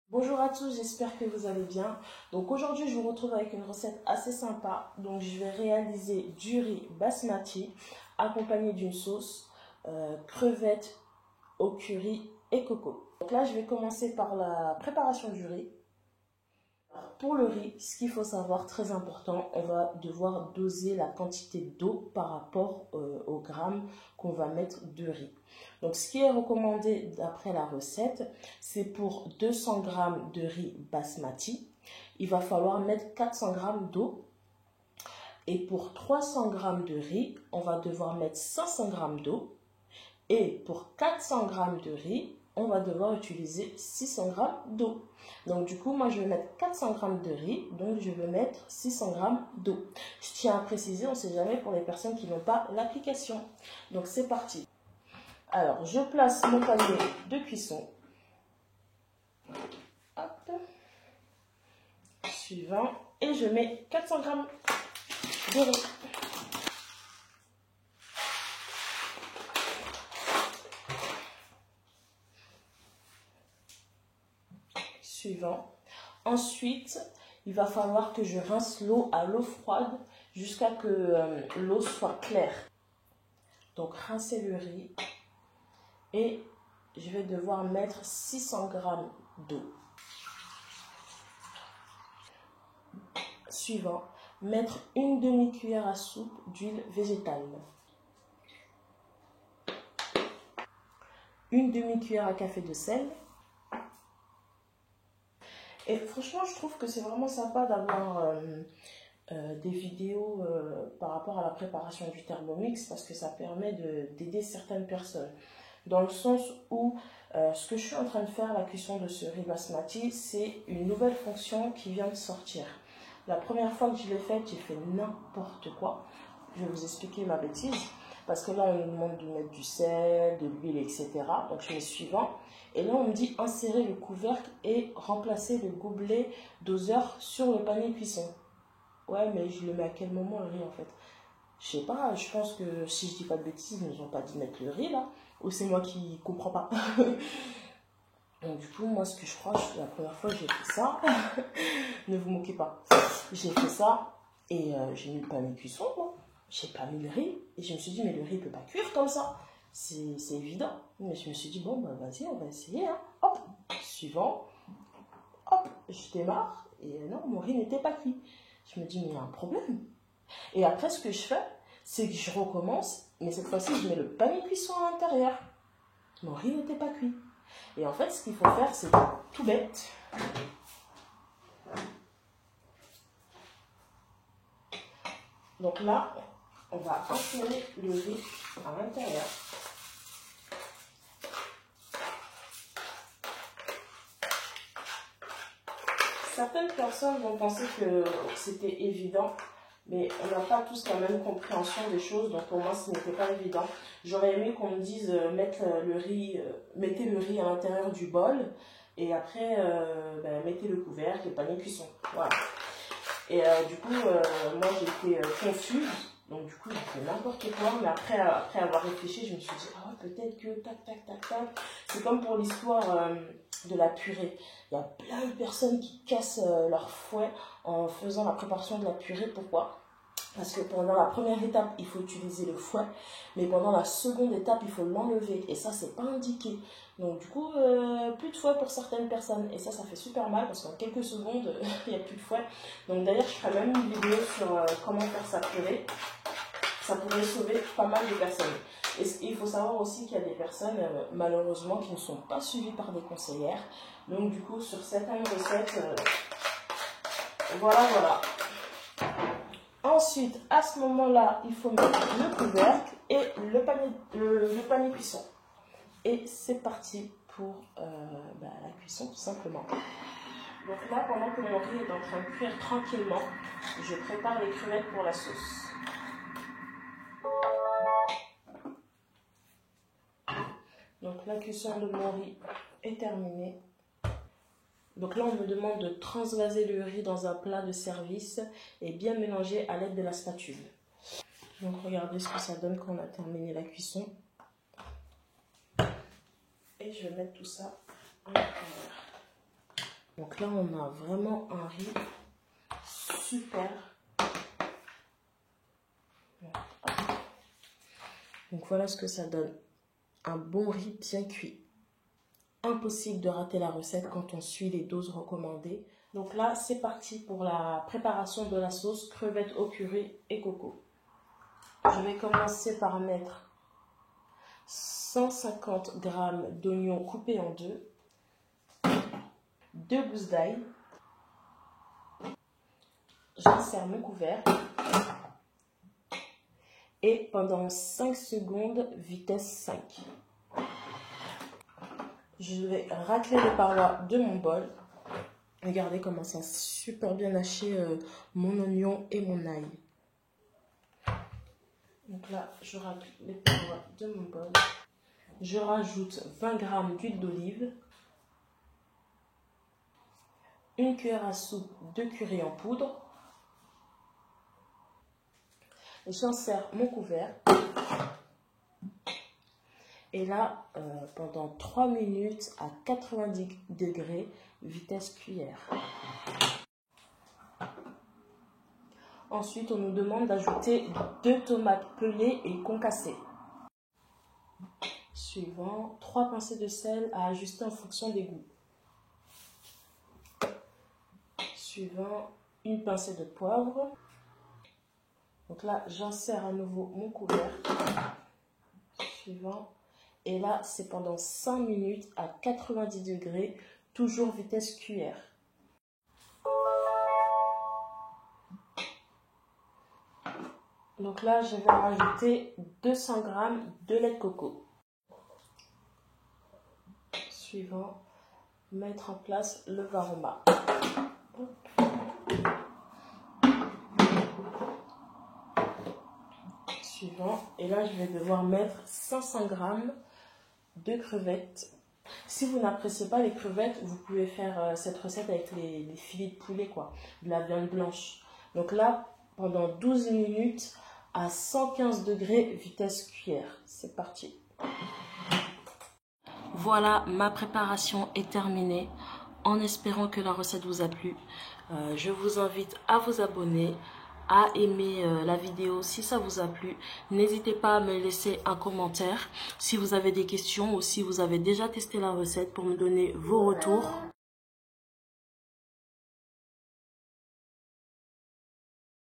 Bonjour à tous, j'espère que vous allez bien. Donc aujourd'hui, je vous retrouve avec une recette assez sympa. Donc je vais réaliser du riz basmati accompagné d'une sauce crevettes au curry et coco. Donc là, je vais commencer par la préparation du riz. Pour le riz, ce qu'il faut savoir, très important, on va devoir doser la quantité d'eau par rapport au gramme qu'on va mettre de riz. Donc ce qui est recommandé d'après la recette, c'est pour 200 g de riz basmati, il va falloir mettre 400 g d'eau. Et pour 300 g de riz, on va devoir mettre 500 g d'eau. Et pour 400 g de riz, on va devoir utiliser 600 g d'eau. Donc du coup, moi je vais mettre 400 g de riz, donc je vais mettre 600 g d'eau. Je tiens à préciser, on ne sait jamais pour les personnes qui n'ont pas l'application. Donc c'est parti. Alors, je place mon panier de cuisson. Hop. Suivant. Et je mets 400 g de riz. Suivant. Ensuite, il va falloir que je rince l'eau à l'eau froide jusqu'à que l'eau soit claire. Donc, rincer le riz. Et je vais devoir mettre 600 g d'eau. Suivant, mettre une demi-cuillère à soupe d'huile végétale. Une demi-cuillère à café de sel. Et franchement, je trouve que c'est vraiment sympa d'avoir des vidéos par rapport à la préparation du Thermomix parce que ça permet d'aider certaines personnes. Dans le sens où ce que je suis en train de faire, la cuisson de ce riz basmati, c'est une nouvelle fonction qui vient de sortir. La première fois que je l'ai faite, j'ai fait n'importe quoi. Je vais vous expliquer ma bêtise. Parce que là, on nous demande de mettre du sel, de l'huile, etc. Donc, je mets suivant. Et là, on me dit insérer le couvercle et remplacer le gobelet doseur sur le panier cuisson. Ouais, mais je le mets à quel moment le riz en fait? Je sais pas, je pense que si je dis pas de bêtises, ils nous ont pas dit mettre le riz là. Ou c'est moi qui comprends pas. Donc du coup, moi ce que je crois, la première fois j'ai fait ça. Ne vous moquez pas. J'ai fait ça et j'ai mis le panier cuisson, moi. J'ai pas mis le riz. Et je me suis dit, mais le riz peut pas cuire comme ça. C'est évident. Mais je me suis dit, bon, bah vas-y, on va essayer. Hein. Hop, suivant. Hop, je démarre. Et non, mon riz n'était pas cuit. Je me dis, mais il y a un problème. Et après, ce que je fais, c'est que je recommence. Mais cette fois-ci, je mets le panier cuisson à l'intérieur. Mon riz n'était pas cuit. Et en fait, ce qu'il faut faire, c'est tout bête. Donc là, on va insérer le riz à l'intérieur. Certaines personnes vont penser que c'était évident, mais on n'a pas tous la même compréhension des choses, donc pour moi ce n'était pas évident. J'aurais aimé qu'on me dise mettez le riz à l'intérieur du bol, et après mettez le couvercle, le panier cuisson. Voilà. Et du coup, moi j'étais confuse. Donc du coup, j'ai fait n'importe quoi, mais après avoir réfléchi, je me suis dit, ah peut-être que tac, tac, tac, tac. C'est comme pour l'histoire de la purée. Il y a plein de personnes qui cassent leur fouet en faisant la préparation de la purée. Pourquoi? Parce que pendant la première étape, il faut utiliser le fouet, mais pendant la seconde étape, il faut l'enlever. Et ça, c'est pas indiqué. Donc du coup, plus de fouet pour certaines personnes. Et ça fait super mal parce qu'en quelques secondes, il n'y a plus de fouet. Donc d'ailleurs, je ferai même une vidéo sur comment faire sa purée. Ça pourrait sauver pas mal de personnes. Et il faut savoir aussi qu'il y a des personnes, malheureusement, qui ne sont pas suivies par des conseillères. Donc du coup, sur certaines recettes, voilà. Ensuite, à ce moment-là, il faut mettre le couvercle et le panier cuisson. Et c'est parti pour la cuisson, tout simplement. Donc là, pendant que mon riz est en train de cuire tranquillement, je prépare les crevettes pour la sauce. Donc la cuisson de mon riz est terminée. Donc là, on me demande de transvaser le riz dans un plat de service et bien mélanger à l'aide de la spatule. Donc regardez ce que ça donne quand on a terminé la cuisson. Et je vais mettre tout ça à l'intérieur. Donc là, on a vraiment un riz super. Donc voilà ce que ça donne. Un bon riz bien cuit. Impossible de rater la recette quand on suit les doses recommandées. Donc là, c'est parti pour la préparation de la sauce crevettes au curry et coco. Je vais commencer par mettre 150 g d'oignons coupés en deux, 2 gousses d'ail. J'insère mon couvert et pendant 5 secondes, vitesse 5. Je vais racler les parois de mon bol. Regardez comment ça a super bien haché mon oignon et mon ail. Donc là, je racle les parois de mon bol. Je rajoute 20 g d'huile d'olive, 1 cuillère à soupe de curry en poudre. J'insère mon couvert. Et là, pendant 3 minutes à 90 degrés, vitesse cuillère. Ensuite, on nous demande d'ajouter 2 tomates pelées et concassées. Suivant, 3 pincées de sel à ajuster en fonction des goûts. Suivant, 1 pincée de poivre. Donc là, j'insère à nouveau mon couvert. Suivant. Et là, c'est pendant 5 minutes à 90 degrés, toujours vitesse cuillère. Donc là, je vais rajouter 200 g de lait de coco. Suivant, mettre en place le varoma. Suivant, et là, je vais devoir mettre 500 g de crevettes. Si vous n'appréciez pas les crevettes, vous pouvez faire cette recette avec les filets de poulet, quoi, de la viande blanche. Donc là, pendant 12 minutes à 115 degrés, vitesse cuillère. C'est parti. Voilà, ma préparation est terminée. En espérant que la recette vous a plu, je vous invite à vous abonner, à aimer la vidéo si ça vous a plu. N'hésitez pas à me laisser un commentaire si vous avez des questions ou si vous avez déjà testé la recette pour me donner vos retours.